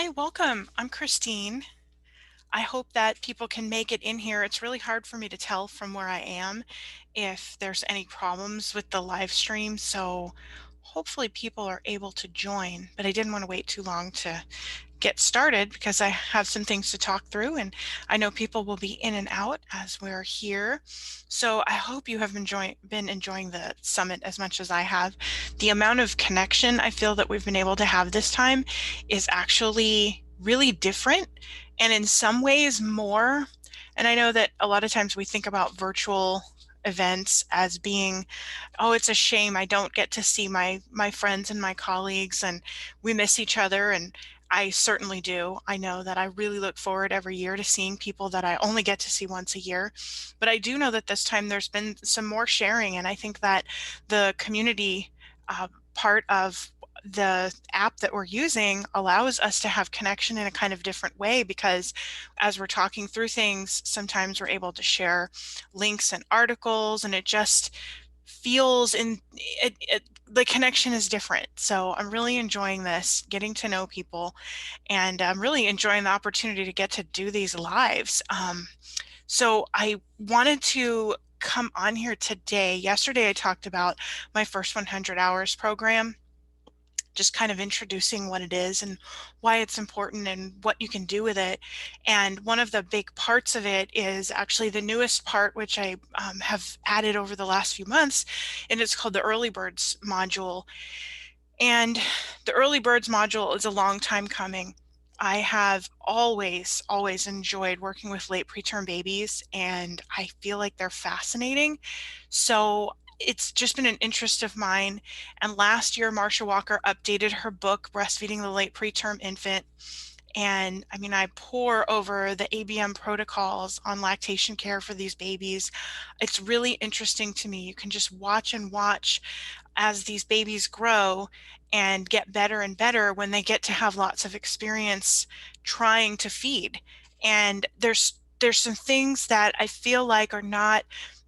Hi, welcome. I'm Christine. I hope that people can make it in here. It's really hard for me to tell from where I am if there's any problems with the live stream, so hopefully people are able to join, but I didn't want to wait too long to get started because I have some things to talk through and I know people will be in and out as we're here. So I hope you have been enjoying the summit as much as I have. The amount of connection I feel that we've been able to have this time is actually really different and in some ways more. And I know that a lot of times we think about virtual events as being, oh, it's a shame I don't get to see my friends and my colleagues and we miss each other, and I certainly do. I know that I really look forward every year to seeing people that I only get to see once a year. But I do know that this time there's been some more sharing, and I think that the community part of the app that we're using allows us to have connection in a kind of different way because as we're talking through things, sometimes we're able to share links and articles, and it just feels the connection is different. So I'm really enjoying this, getting to know people, and I'm really enjoying the opportunity to get to do these lives. So I wanted to come on here today. Yesterday I talked about my first 100 hours program, just kind of introducing what it is and why it's important and what you can do with it. And one of the big parts of it is actually the newest part, which I have added over the last few months, and it's called the Early Birds module. And the Early Birds module is a long time coming. I have always enjoyed working with late preterm babies, and I feel like they're fascinating. So it's just been an interest of mine. And last year, Marsha Walker updated her book, Breastfeeding the Late Preterm Infant. And I mean, I pore over the ABM protocols on lactation care for these babies. It's really interesting to me. You can just watch and watch as these babies grow and get better and better when they get to have lots of experience trying to feed. And there's some things that I feel like are not,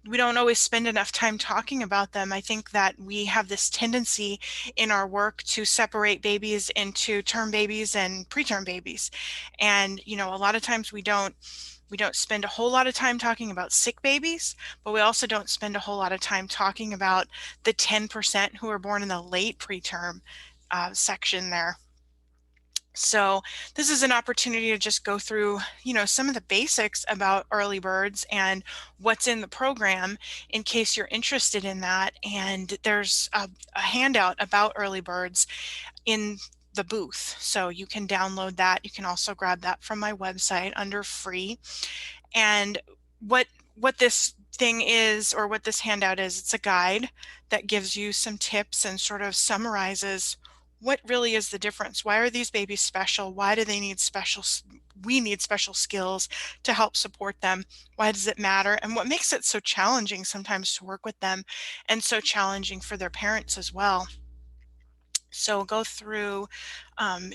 we don't always spend enough time talking about them. I think that we have this tendency in our work to separate babies into term babies and preterm babies. And, you know, a lot of times we don't spend a whole lot of time talking about sick babies, but we also don't spend a whole lot of time talking about the 10% who are born in the late preterm section there. So this is an opportunity to just go through, you know, some of the basics about early birds and what's in the program in case you're interested in that. And there's a handout about early birds in the booth. So you can download that. You can also grab that from my website under free. And what this thing is, or what this handout is, it's a guide that gives you some tips and sort of summarizes what really is the difference. Why are these babies special? Why do they need we need special skills to help support them? Why does it matter? And what makes it so challenging sometimes to work with them and so challenging for their parents as well. So go through,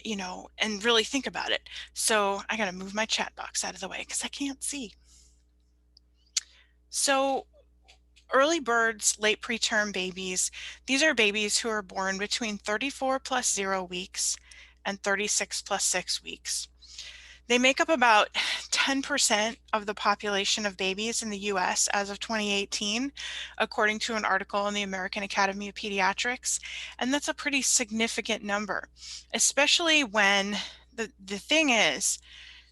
you know, and really think about it. So I got to move my chat box out of the way because I can't see. So early birds, late preterm babies, these are babies who are born between 34 plus 0 weeks and 36 plus 6 weeks. They make up about 10% of the population of babies in the US as of 2018, according to an article in the American Academy of Pediatrics. And that's a pretty significant number, especially when the thing is,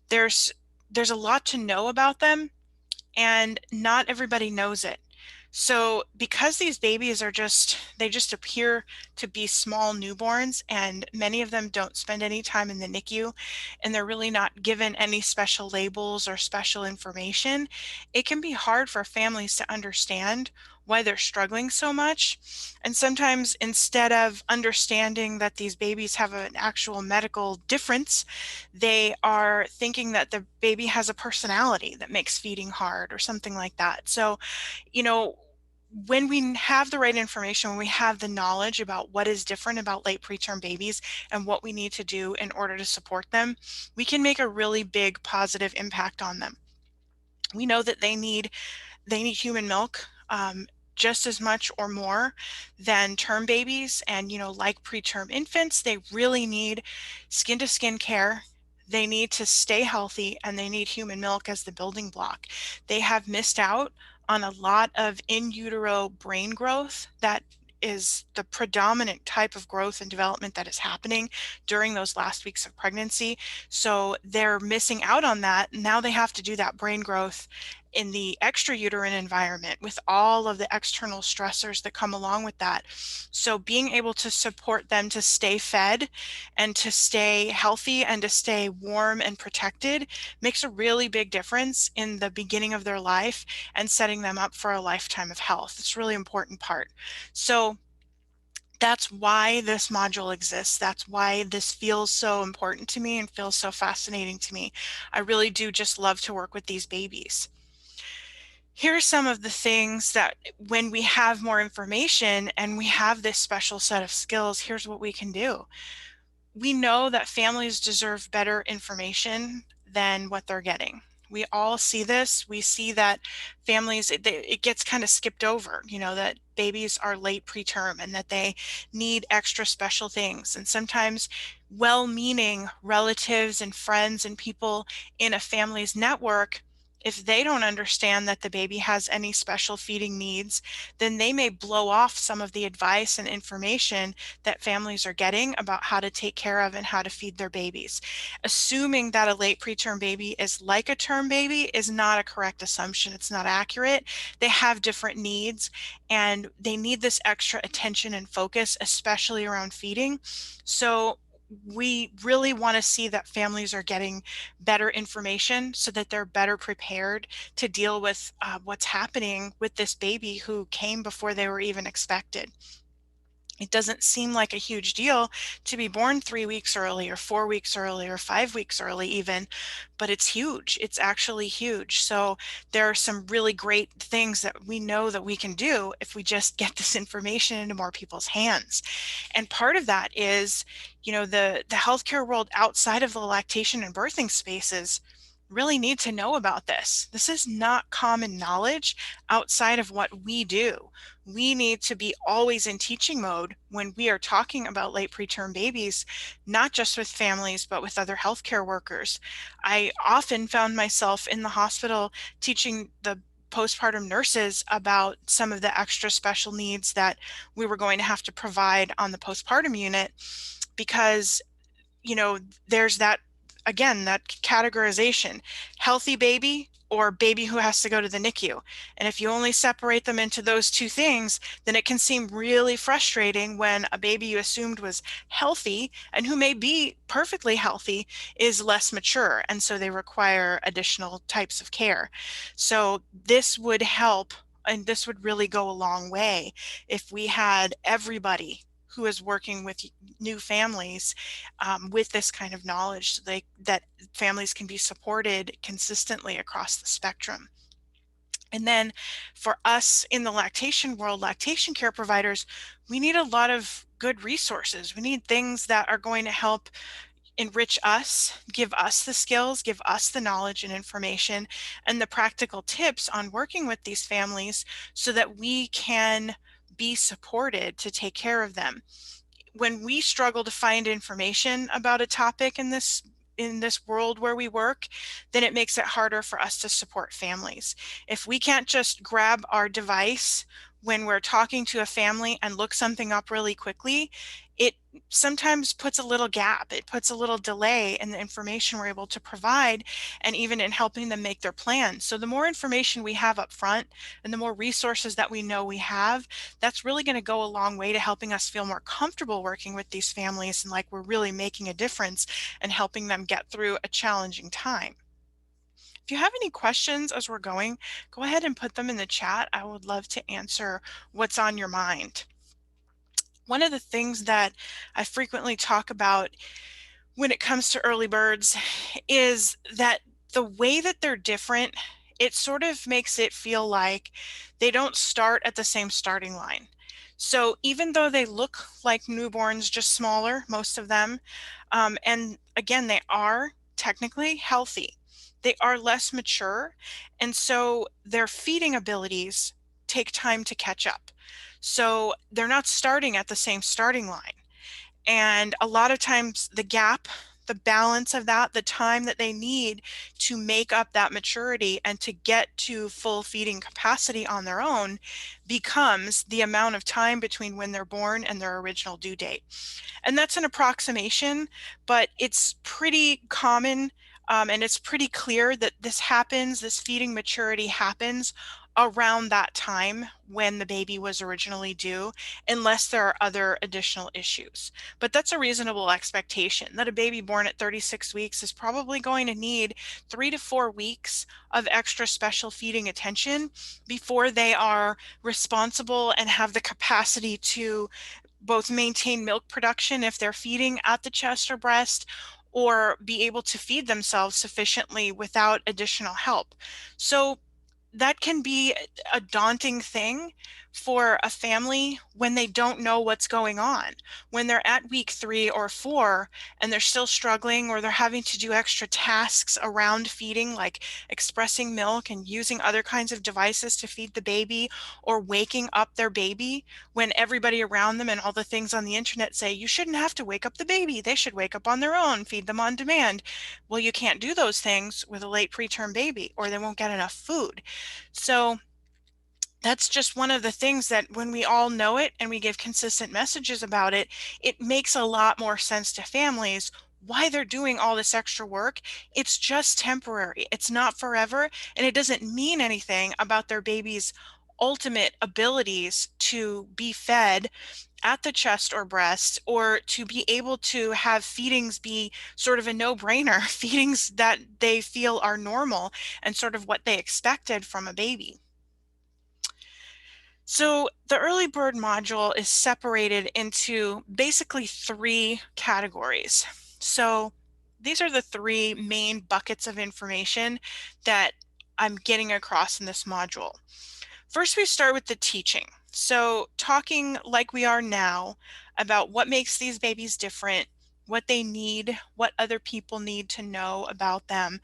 there's there's a lot to know about them and not everybody knows it. So because these babies they just appear to be small newborns, and many of them don't spend any time in the NICU, and they're really not given any special labels or special information, it can be hard for families to understand why they're struggling so much. And sometimes instead of understanding that these babies have an actual medical difference, they are thinking that the baby has a personality that makes feeding hard or something like that. So, you know, when we have the right information, when we have the knowledge about what is different about late preterm babies and what we need to do in order to support them, we can make a really big positive impact on them. We know that they need human milk just as much or more than term babies. And, you know, like preterm infants, they really need skin to skin care. They need to stay healthy, and they need human milk as the building block. They have missed out on a lot of in utero brain growth that is the predominant type of growth and development that is happening during those last weeks of pregnancy. So they're missing out on that. Now they have to do that brain growth in the extrauterine environment with all of the external stressors that come along with that. So being able to support them to stay fed and to stay healthy and to stay warm and protected makes a really big difference in the beginning of their life and setting them up for a lifetime of health. It's a really important part. So that's why this module exists. That's why this feels so important to me and feels so fascinating to me. I really do just love to work with these babies. Here are some of the things that when we have more information and we have this special set of skills, here's what we can do. We know that families deserve better information than what they're getting. We all see this. We see that families, it gets kind of skipped over, you know, that babies are late preterm and that they need extra special things. And sometimes well-meaning relatives and friends and people in a family's network, if they don't understand that the baby has any special feeding needs, then they may blow off some of the advice and information that families are getting about how to take care of and how to feed their babies. Assuming that a late preterm baby is like a term baby is not a correct assumption. It's not accurate. They have different needs and they need this extra attention and focus, especially around feeding. So we really want to see that families are getting better information so that they're better prepared to deal with what's happening with this baby who came before they were even expected. It doesn't seem like a huge deal to be born 3 weeks early or 4 weeks early or 5 weeks early even, but it's huge. It's actually huge. So there are some really great things that we know that we can do if we just get this information into more people's hands. And part of that is, you know, the healthcare world outside of the lactation and birthing spaces really need to know about this. This is not common knowledge outside of what we do. We need to be always in teaching mode when we are talking about late preterm babies, not just with families, but with other healthcare workers. I often found myself in the hospital teaching the postpartum nurses about some of the extra special needs that we were going to have to provide on the postpartum unit because, you know, there's that, again, that categorization, healthy baby or baby who has to go to the NICU. And if you only separate them into those two things, then it can seem really frustrating when a baby you assumed was healthy and who may be perfectly healthy is less mature. And so they require additional types of care. So this would help, and this would really go a long way if we had everybody who is working with new families with this kind of knowledge so that families can be supported consistently across the spectrum. And then for us in the lactation world, lactation care providers, we need a lot of good resources. We need things that are going to help enrich us, give us the skills, give us the knowledge and information and the practical tips on working with these families so that we can be supported to take care of them. When we struggle to find information about a topic in this world where we work, then it makes it harder for us to support families. If we can't just grab our device when we're talking to a family and look something up really quickly, it sometimes puts a little gap. It puts a little delay in the information we're able to provide and even in helping them make their plans. So the more information we have up front and the more resources that we know we have, that's really going to go a long way to helping us feel more comfortable working with these families and like we're really making a difference and helping them get through a challenging time. If you have any questions as we're going, go ahead and put them in the chat. I would love to answer what's on your mind. One of the things that I frequently talk about when it comes to early birds is that the way that they're different, it sort of makes it feel like they don't start at the same starting line. So even though they look like newborns, just smaller, most of them, and again, they are technically healthy, they are less mature, and so their feeding abilities take time to catch up. So they're not starting at the same starting line. And a lot of times the gap the balance of that, the time that they need to make up that maturity and to get to full feeding capacity on their own becomes the amount of time between when they're born and their original due date. And that's an approximation, but it's pretty common, and it's pretty clear that this happens, this feeding maturity happens around that time when the baby was originally due, unless there are other additional issues. But that's a reasonable expectation that a baby born at 36 weeks is probably going to need 3 to 4 weeks of extra special feeding attention before they are responsible and have the capacity to both maintain milk production if they're feeding at the chest or breast, or be able to feed themselves sufficiently without additional help. So that can be a daunting thing for a family when they don't know what's going on. When they're at week 3 or 4 and they're still struggling, or they're having to do extra tasks around feeding, like expressing milk and using other kinds of devices to feed the baby, or waking up their baby, when everybody around them and all the things on the internet say, you shouldn't have to wake up the baby, they should wake up on their own, feed them on demand. Well, you can't do those things with a late preterm baby, or they won't get enough food. So that's just one of the things that when we all know it and we give consistent messages about it, it makes a lot more sense to families why they're doing all this extra work. It's just temporary. It's not forever, and it doesn't mean anything about their baby's ultimate abilities to be fed at the chest or breast, or to be able to have feedings be sort of a no-brainer, feedings that they feel are normal and sort of what they expected from a baby. So the early bird module is separated into basically 3 categories. So these are the 3 main buckets of information that I'm getting across in this module. First, we start with the teaching. So talking like we are now about what makes these babies different, what they need, what other people need to know about them,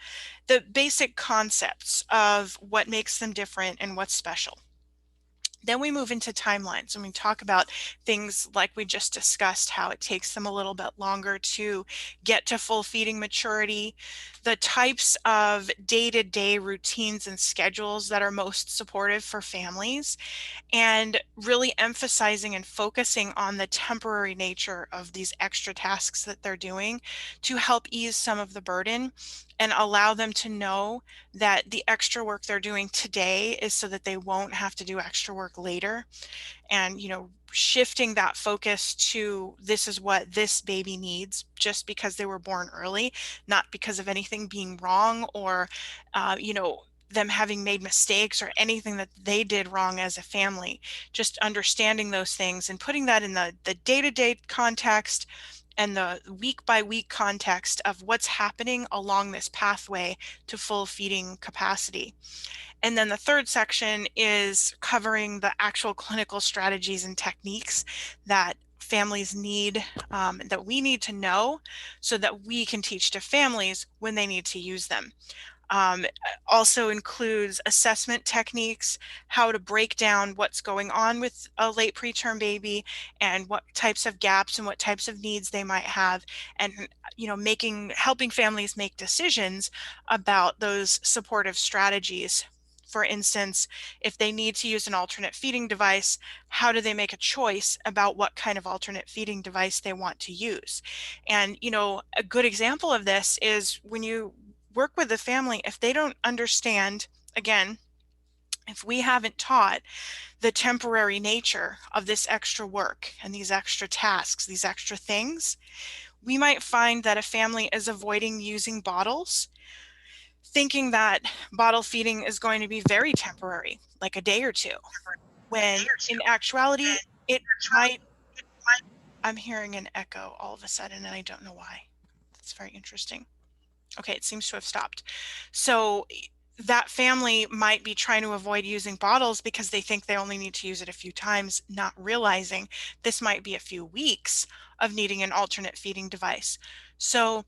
the basic concepts of what makes them different and what's special. Then we move into timelines and we talk about things like we just discussed, how it takes them a little bit longer to get to full feeding maturity, the types of day-to-day routines and schedules that are most supportive for families, and really emphasizing and focusing on the temporary nature of these extra tasks that they're doing to help ease some of the burden and allow them to know that the extra work they're doing today is so that they won't have to do extra work later. And shifting that focus to, this is what this baby needs just because they were born early, not because of anything being wrong, or them having made mistakes or anything that they did wrong as a family. Just understanding those things and putting that in the day-to-day context and the week-by-week context of what's happening along this pathway to full feeding capacity. And then the third section is covering the actual clinical strategies and techniques that families need, that we need to know so that we can teach to families when they need to use them. Um, Also includes assessment techniques, how to break down what's going on with a late preterm baby and what types of gaps and what types of needs they might have, and helping families make decisions about those supportive strategies. For instance, if they need to use an alternate feeding device, how do they make a choice about what kind of alternate feeding device they want to use? And a good example of this is when you work with the family, if they don't understand, again, if we haven't taught the temporary nature of this extra work and these extra tasks, these extra things, we might find that a family is avoiding using bottles, thinking that bottle feeding is going to be very temporary, like a day or two, when in actuality, it might. I'm hearing an echo all of a sudden, and I don't know why. That's very interesting. Okay, it seems to have stopped. So that family might be trying to avoid using bottles because they think they only need to use it a few times, not realizing this might be a few weeks of needing an alternate feeding device. So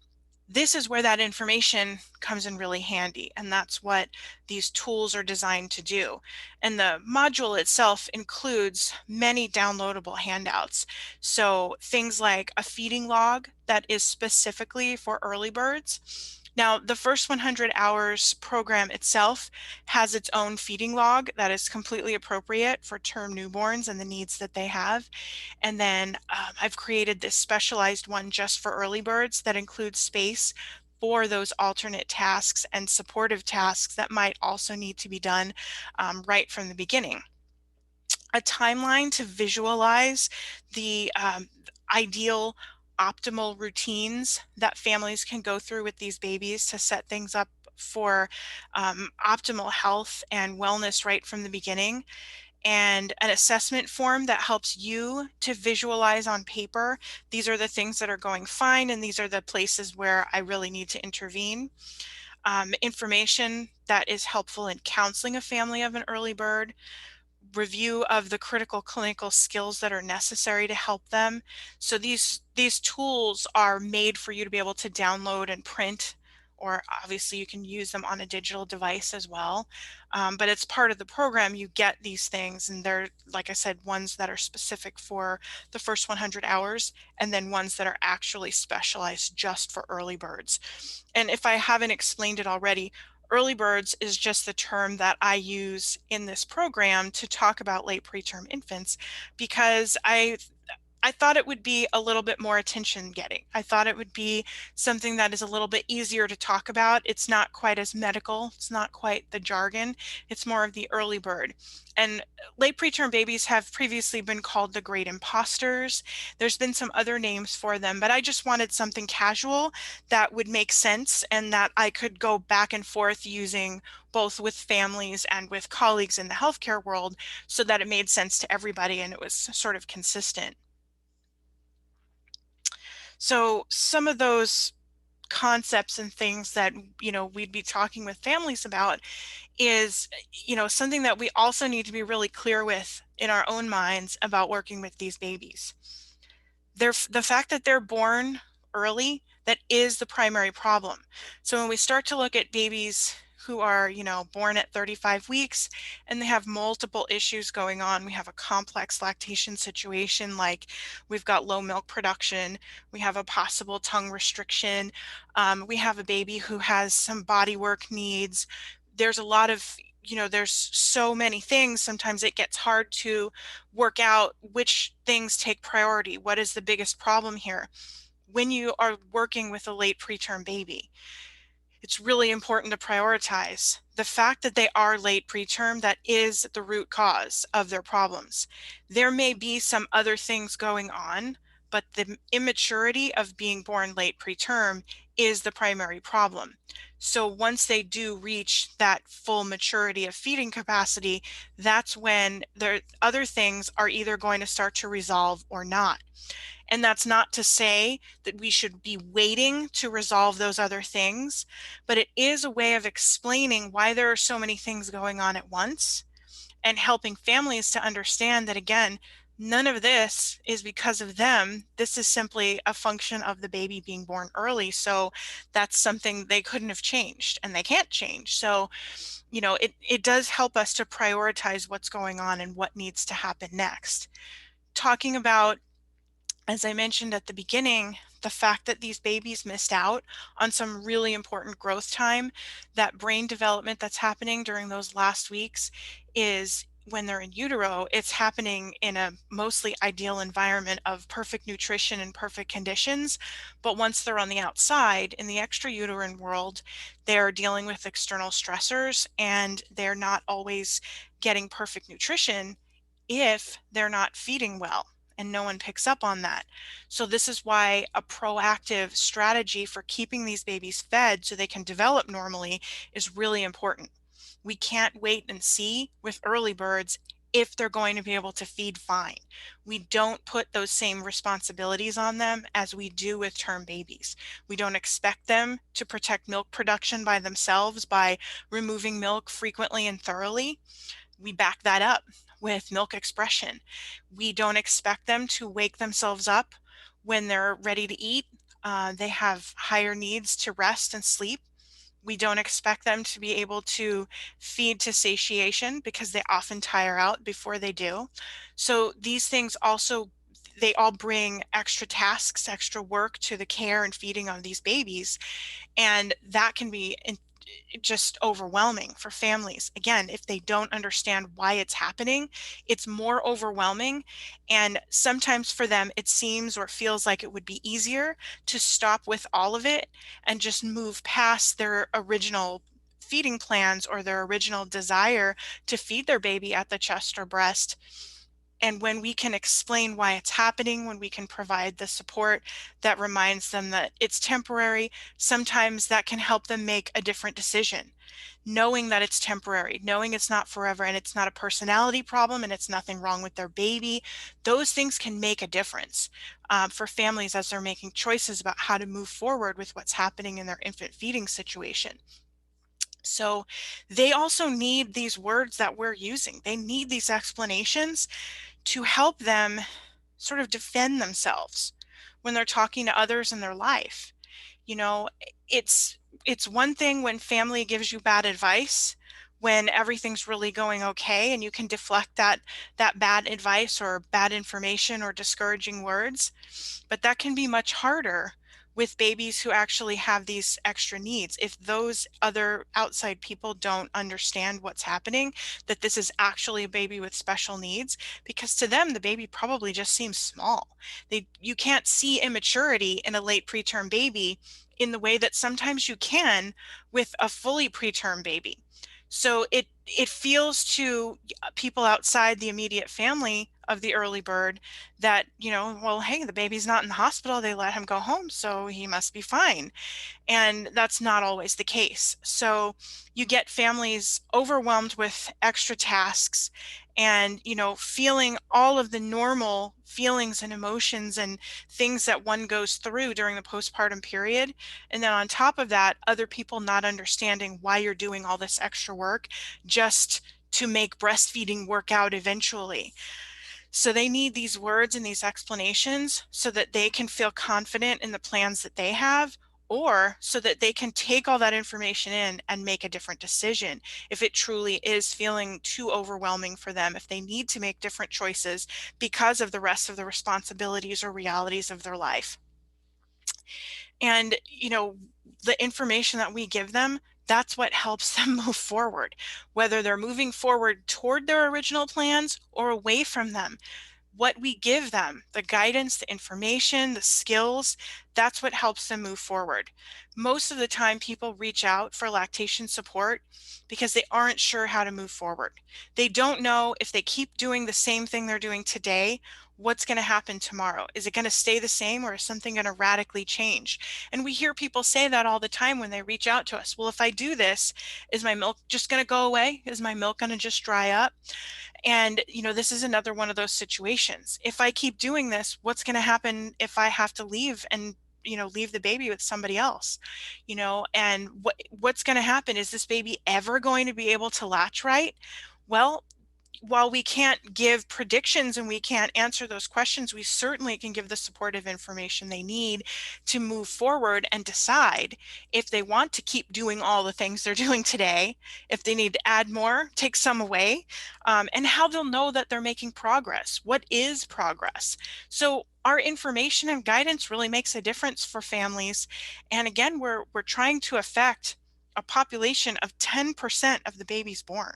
This is where that information comes in really handy, and that's what these tools are designed to do. And the module itself includes many downloadable handouts. So things like a feeding log that is specifically for early birds. Now, the first 100 hours program itself has its own feeding log that is completely appropriate for term newborns and the needs that they have. And then I've created this specialized one just for early birds that includes space for those alternate tasks and supportive tasks that might also need to be done right from the beginning. A timeline to visualize the ideal optimal routines that families can go through with these babies to set things up for optimal health and wellness right from the beginning, and an assessment form that helps you to visualize on paper. These are the things that are going fine, and these are the places where I really need to intervene. Information that is helpful in counseling a family of an early bird, review of the critical clinical skills that are necessary to help them. So these tools are made for you to be able to download and print, or obviously you can use them on a digital device as well. But it's part of the program. You get these things, and they're, like I said, ones that are specific for the first 100 hours, and then ones that are actually specialized just for early birds. And if I haven't explained it already, early birds is just the term that I use in this program to talk about late preterm infants, because I thought it would be a little bit more attention getting. I thought it would be something that is a little bit easier to talk about. It's not quite as medical. It's not quite the jargon. It's more of the early bird. And late preterm babies have previously been called the great imposters. There's been some other names for them, but I just wanted something casual that would make sense and that I could go back and forth using both with families and with colleagues in the healthcare world, so that it made sense to everybody and it was sort of consistent. So some of those concepts and things that, we'd be talking with families about is, something that we also need to be really clear with in our own minds about working with these babies. The fact that they're born early, that is the primary problem. So when we start to look at babies who are, born at 35 weeks and they have multiple issues going on, we have a complex lactation situation, like we've got low milk production, we have a possible tongue restriction, we have a baby who has some body work needs. There's a lot of, there's so many things. Sometimes it gets hard to work out which things take priority. What is the biggest problem here? When you are working with a late preterm baby, it's really important to prioritize the fact that they are late preterm. That is the root cause of their problems. There may be some other things going on, but the immaturity of being born late preterm is the primary problem. So once they do reach that full maturity of feeding capacity, that's when their other things are either going to start to resolve or not. And that's not to say that we should be waiting to resolve those other things, but it is a way of explaining why there are so many things going on at once and helping families to understand that, again, none of this is because of them. This is simply a function of the baby being born early. So that's something they couldn't have changed and they can't change. So, it does help us to prioritize what's going on and what needs to happen next. Talking about, as I mentioned at the beginning, the fact that these babies missed out on some really important growth time, that brain development that's happening during those last weeks is when they're in utero, it's happening in a mostly ideal environment of perfect nutrition and perfect conditions. But once they're on the outside in the extrauterine world, they're dealing with external stressors and they're not always getting perfect nutrition if they're not feeding well, and no one picks up on that. So this is why a proactive strategy for keeping these babies fed so they can develop normally is really important. We can't wait and see with early birds if they're going to be able to feed fine. We don't put those same responsibilities on them as we do with term babies. We don't expect them to protect milk production by themselves by removing milk frequently and thoroughly. We back that up with milk expression. We don't expect them to wake themselves up when they're ready to eat They have higher needs to rest and sleep. We don't expect them to be able to feed to satiation because they often tire out before they do. So these things also, they all bring extra tasks, extra work to the care and feeding of these babies. And that can be just overwhelming for families. Again, if they don't understand why it's happening, it's more overwhelming. And sometimes for them, it seems or feels like it would be easier to stop with all of it and just move past their original feeding plans or their original desire to feed their baby at the chest or breast. And when we can explain why it's happening, when we can provide the support that reminds them that it's temporary, sometimes that can help them make a different decision. Knowing that it's temporary, knowing it's not forever, and it's not a personality problem, and it's nothing wrong with their baby, those things can make a difference for families as they're making choices about how to move forward with what's happening in their infant feeding situation. So they also need these words that we're using. They need these explanations to help them sort of defend themselves when they're talking to others in their life. You know, it's it's one thing when family gives you bad advice, when everything's really going okay and you can deflect that bad advice or bad information or discouraging words. But that can be much harder with babies who actually have these extra needs. If those other outside people don't understand what's happening, that this is actually a baby with special needs, because to them, the baby probably just seems small. You can't see immaturity in a late preterm baby in the way that sometimes you can with a fully preterm baby. So it feels to people outside the immediate family of the early bird that, well, hey, the baby's not in the hospital. They let him go home, so he must be fine. And that's not always the case. So you get families overwhelmed with extra tasks and, feeling all of the normal feelings and emotions and things that one goes through during the postpartum period. And then on top of that, other people not understanding why you're doing all this extra work just to make breastfeeding work out eventually. So they need these words and these explanations so that they can feel confident in the plans that they have, or so that they can take all that information in and make a different decision if it truly is feeling too overwhelming for them, if they need to make different choices because of the rest of the responsibilities or realities of their life. And, the information that we give them, that's what helps them move forward, whether they're moving forward toward their original plans or away from them. What we give them, the guidance, the information, the skills, that's what helps them move forward. Most of the time, people reach out for lactation support because they aren't sure how to move forward. They don't know if they keep doing the same thing they're doing today, what's going to happen tomorrow. Is it going to stay the same, or is something going to radically change? And we hear people say that all the time when they reach out to us. Well, if I do this, is my milk just going to go away? Is my milk going to just dry up? And, this is another one of those situations. If I keep doing this, what's going to happen if I have to leave and, leave the baby with somebody else? And what's going to happen? Is this baby ever going to be able to latch right? Well, while we can't give predictions and we can't answer those questions, we certainly can give the supportive information they need to move forward and decide if they want to keep doing all the things they're doing today, if they need to add more, take some away, and how they'll know that they're making progress. What is progress? So our information and guidance really makes a difference for families. And again, we're trying to affect a population of 10% of the babies born.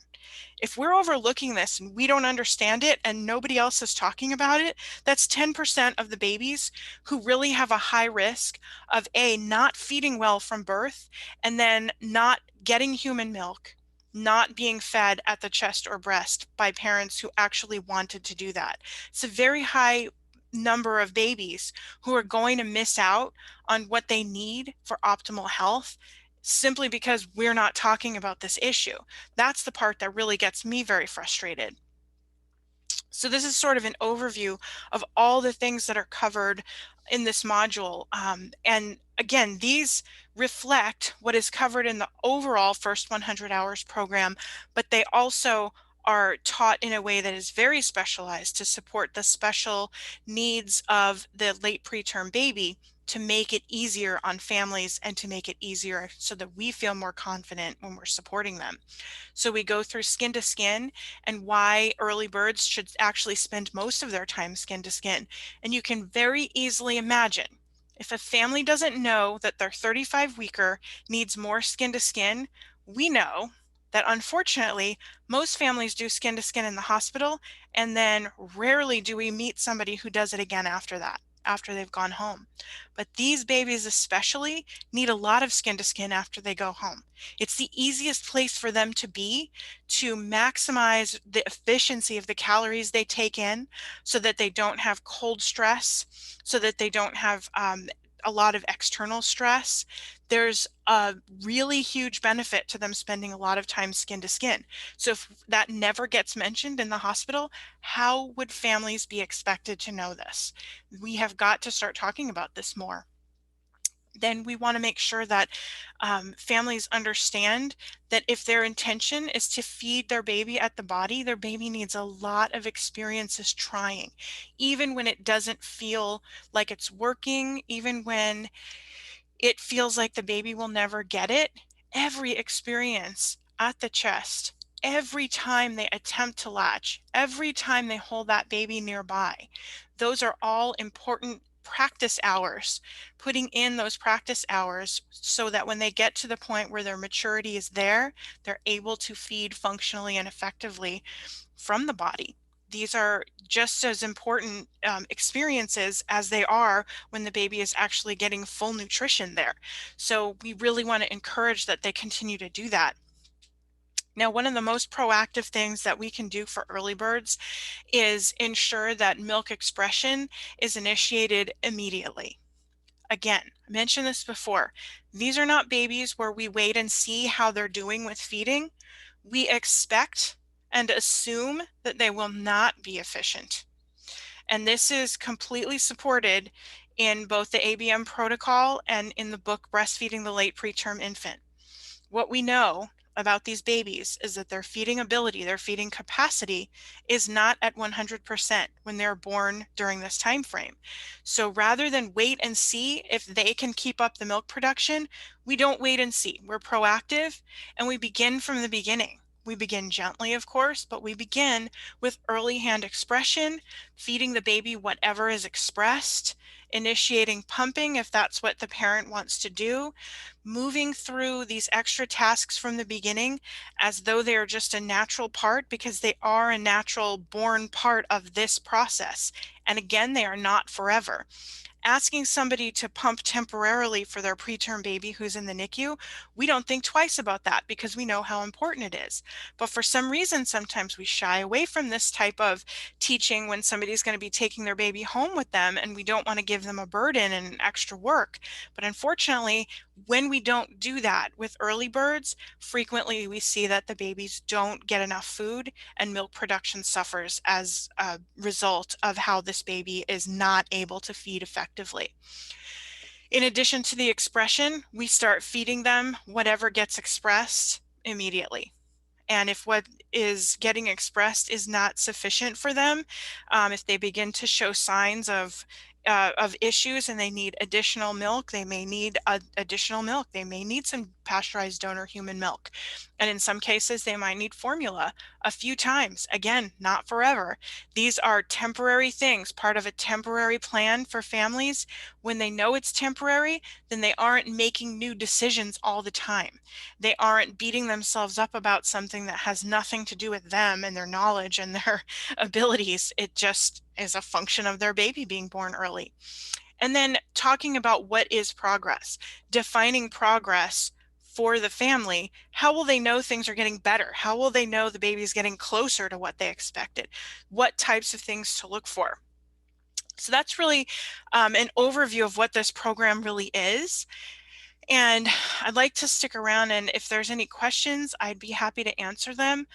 If we're overlooking this and we don't understand it and nobody else is talking about it, that's 10% of the babies who really have a high risk of not feeding well from birth, and then not getting human milk, not being fed at the chest or breast by parents who actually wanted to do that. It's a very high number of babies who are going to miss out on what they need for optimal health simply because we're not talking about this issue. That's the part that really gets me very frustrated. So this is sort of an overview of all the things that are covered in this module. And again, these reflect what is covered in the overall first 100 hours program, but they also are taught in a way that is very specialized to support the special needs of the late preterm baby to make it easier on families and to make it easier so that we feel more confident when we're supporting them. So we go through skin to skin and why early birds should actually spend most of their time skin to skin. And you can very easily imagine if a family doesn't know that their 35 weeker needs more skin to skin, we know that unfortunately most families do skin to skin in the hospital, and then rarely do we meet somebody who does it again after that, after they've gone home. But these babies especially need a lot of skin to skin after they go home. It's the easiest place for them to be to maximize the efficiency of the calories they take in so that they don't have cold stress, so that they don't have a lot of external stress. There's a really huge benefit to them spending a lot of time skin to skin. So if that never gets mentioned in the hospital, how would families be expected to know this? We have got to start talking about this more. Then we want to make sure that families understand that if their intention is to feed their baby at the body, their baby needs a lot of experiences trying, even when it doesn't feel like it's working, even when it feels like the baby will never get it. Every experience at the chest, every time they attempt to latch, every time they hold that baby nearby, those are all important practice hours, putting in those practice hours so that when they get to the point where their maturity is there, they're able to feed functionally and effectively from the body. These are just as important experiences as they are when the baby is actually getting full nutrition there. So we really want to encourage that they continue to do that. Now, one of the most proactive things that we can do for early birds is ensure that milk expression is initiated immediately. Again, I mentioned this before. These are not babies where we wait and see how they're doing with feeding. We expect and assume that they will not be efficient. And this is completely supported in both the ABM protocol and in the book Breastfeeding the Late Preterm Infant. What we know about these babies is that their feeding ability, their feeding capacity is not at 100% when they're born during this time frame. So rather than wait and see if they can keep up the milk production, we don't wait and see. We're proactive and we begin from the beginning. We begin gently, of course, but we begin with early hand expression, feeding the baby whatever is expressed, initiating pumping if that's what the parent wants to do, moving through these extra tasks from the beginning as though they are just a natural part, because they are a natural born part of this process. And again, they are not forever. Asking somebody to pump temporarily for their preterm baby who's in the NICU, we don't think twice about that because we know how important it is. But for some reason, sometimes we shy away from this type of teaching when somebody's going to be taking their baby home with them and we don't want to give them a burden and extra work. But unfortunately, when we don't do that with early birds, frequently we see that the babies don't get enough food and milk production suffers as a result of how this baby is not able to feed effectively. In addition to the expression, we start feeding them whatever gets expressed immediately. And if what is getting expressed is not sufficient for them, if they begin to show signs of issues and they need additional milk, they may need additional milk. They may need some pasteurized donor human milk. And in some cases, they might need formula a few times. Again, not forever. These are temporary things, part of a temporary plan for families. When they know it's temporary, then they aren't making new decisions all the time. They aren't beating themselves up about something that has nothing to do with them and their knowledge and their abilities. It just is a function of their baby being born early. And then talking about what is progress, defining progress for the family. How will they know things are getting better? How will they know the baby is getting closer to what they expected? What types of things to look for? So that's really an overview of what this program really is. And I'd like to stick around, and if there's any questions, I'd be happy to answer them.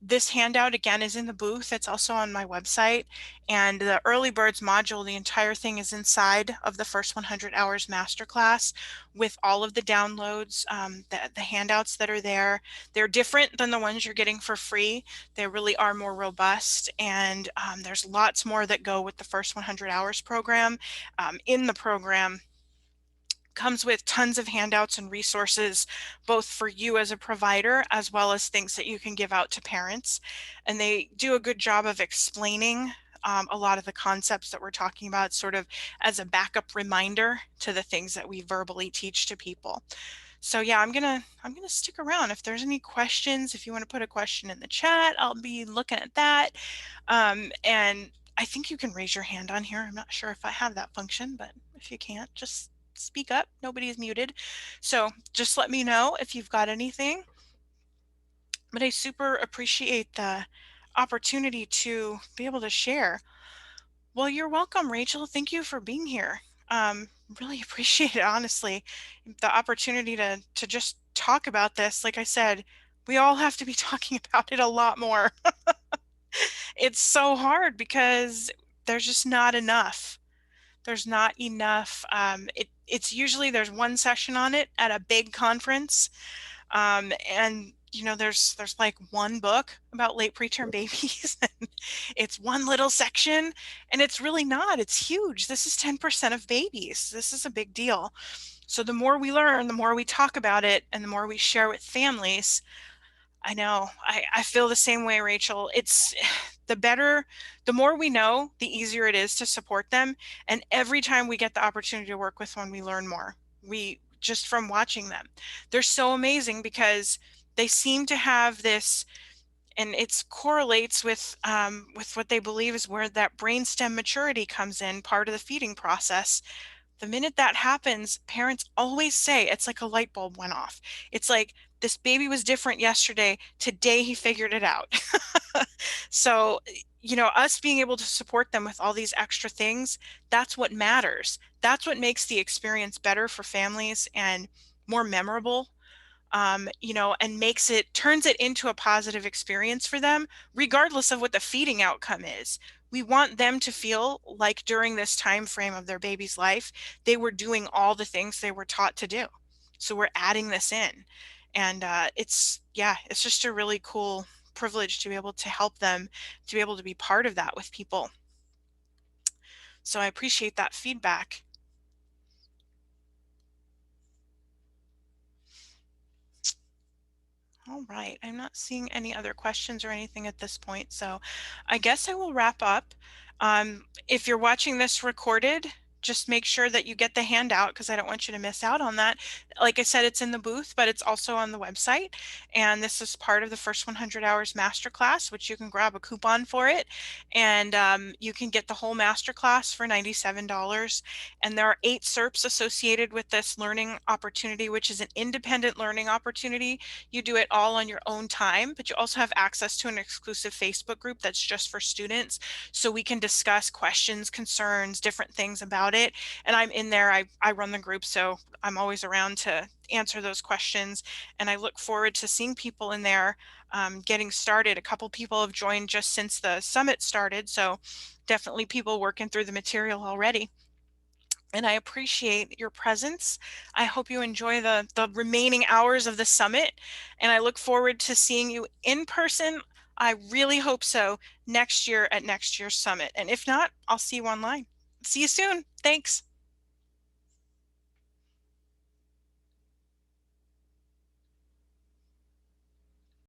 This handout again is in the booth. It's also on my website, and the early birds module, the entire thing is inside of the first 100 hours masterclass with all of the downloads, the handouts that are there. They're different than the ones you're getting for free. They really are more robust, and there's lots more that go with the first 100 hours program. In the program comes with tons of handouts and resources, both for you as a provider as well as things that you can give out to parents. And they do a good job of explaining a lot of the concepts that we're talking about, sort of as a backup reminder to the things that we verbally teach to people. So yeah, I'm gonna stick around. If there's any questions, if you want to put a question in the chat, I'll be looking at that. And I think you can raise your hand on here. I'm not sure if I have that function, but if you can't, just speak up. Nobody is muted. So just let me know if you've got anything. But I super appreciate the opportunity to be able to share. Well, you're welcome, Rachel. Thank you for being here. Really appreciate it, honestly. The opportunity to just talk about this. Like I said, we all have to be talking about it a lot more. It's so hard because there's just not enough. There's not enough. It's usually there's one session on it at a big conference, and there's like one book about late preterm babies. And it's one little section, and it's really not. It's huge. This is 10% of babies. This is a big deal. So the more we learn, the more we talk about it, and the more we share with families. I know. I feel the same way, Rachel. It's the more we know, the easier it is to support them. And every time we get the opportunity to work with one, we learn more. We just from watching them. They're so amazing because they seem to have this, and it correlates with what they believe is where that brainstem maturity comes in, part of the feeding process. The minute that happens, parents always say it's like a light bulb went off. It's like this baby was different yesterday. Today he figured it out. So, us being able to support them with all these extra things, that's what matters. That's what makes the experience better for families and more memorable, and turns it into a positive experience for them, regardless of what the feeding outcome is. We want them to feel like during this time frame of their baby's life, they were doing all the things they were taught to do. So we're adding this in, and it's just a really cool privilege to be able to help them, to be able to be part of that with people. So I appreciate that feedback. All right, I'm not seeing any other questions or anything at this point, so I guess I will wrap up. If you're watching this recorded, just make sure that you get the handout because I don't want you to miss out on that. Like I said, it's in the booth, but it's also on the website. And this is part of the first 100 hours masterclass, which you can grab a coupon for it. And you can get the whole masterclass for $97. And there are 8 SERPs associated with this learning opportunity, which is an independent learning opportunity. You do it all on your own time, but you also have access to an exclusive Facebook group that's just for students. So we can discuss questions, concerns, different things about it. And I'm in there. I run the group, so I'm always around to answer those questions. And I look forward to seeing people in there getting started. A couple people have joined just since the summit started. So definitely people working through the material already. And I appreciate your presence. I hope you enjoy the remaining hours of the summit, and I look forward to seeing you in person. I really hope so next year at next year's summit. And if not, I'll see you online. See you soon. Thanks.